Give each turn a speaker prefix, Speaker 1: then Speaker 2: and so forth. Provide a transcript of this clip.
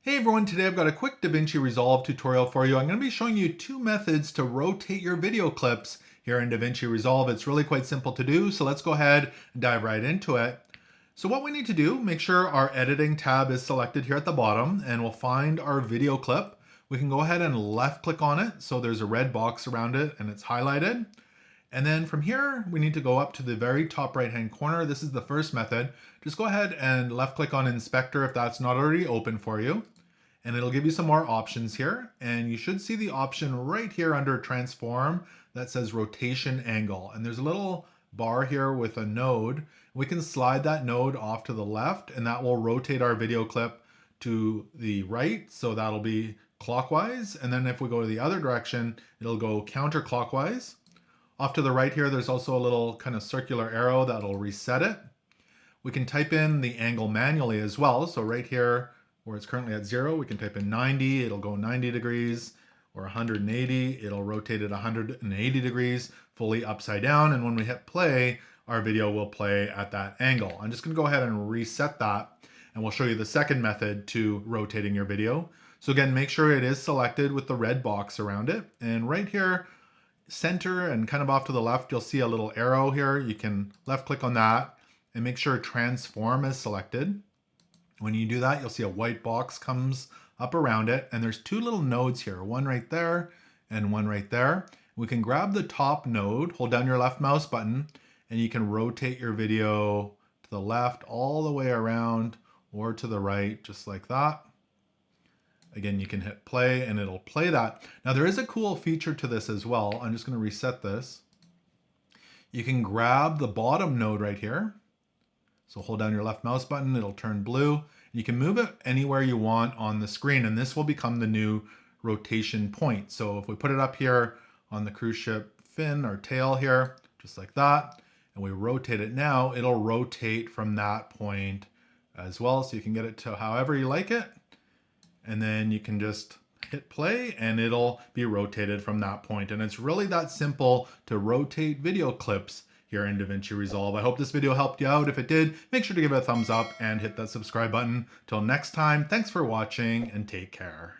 Speaker 1: Hey everyone, today I've got a quick Davinci Resolve tutorial for you. I'm going to be showing you two methods to rotate your video clips here in Davinci Resolve. It's really quite simple to do, so let's go ahead and dive right into it. So what we need to do, make sure our editing tab is selected here at the bottom, and we'll find our video clip. We can go ahead and left click on it, so there's a red box around it and it's highlighted. And then from here, we need to go up to the very top right-hand corner. This is the first method. Just go ahead and left click on Inspector if that's not already open for you. And it'll give you some more options here. And you should see the option right here under Transform that says Rotation Angle. And there's a little bar here with a node. We can slide that node off to the left and that will rotate our video clip to the right. So that'll be clockwise. And then if we go to the other direction, it'll go counterclockwise. Off to the right here, there's also a little kind of circular arrow that'll reset it. We can type in the angle manually as well. So right here, where it's currently at 0, we can type in 90, it'll go 90 degrees, or 180, it'll rotate it 180 degrees, fully upside down. And when we hit play, our video will play at that angle. I'm just gonna go ahead and reset that, and we'll show you the second method to rotating your video. So again, make sure it is selected with the red box around it. And right here, center and kind of off to the left, you'll see a little arrow here. You can left click on that and make sure transform is selected. When you do that, you'll see a white box comes up around it, and there's two little nodes here, one right there and one right there. We can grab the top node, hold down your left mouse button, and you can rotate your video to the left all the way around or to the right, just like that. Again, you can hit play and it'll play that. Now there is a cool feature to this as well. I'm just going to reset this. You can grab the bottom node right here. So hold down your left mouse button, it'll turn blue. You can move it anywhere you want on the screen, and this will become the new rotation point. So if we put it up here on the cruise ship fin or tail here, just like that, and we rotate it now, it'll rotate from that point as well. So you can get it to however you like it. And then you can just hit play and it'll be rotated from that point. And it's really that simple to rotate video clips here in Davinci Resolve. I hope this video helped you out. If it did, make sure to give it a thumbs up and hit that subscribe button. Till next time, thanks for watching and take care.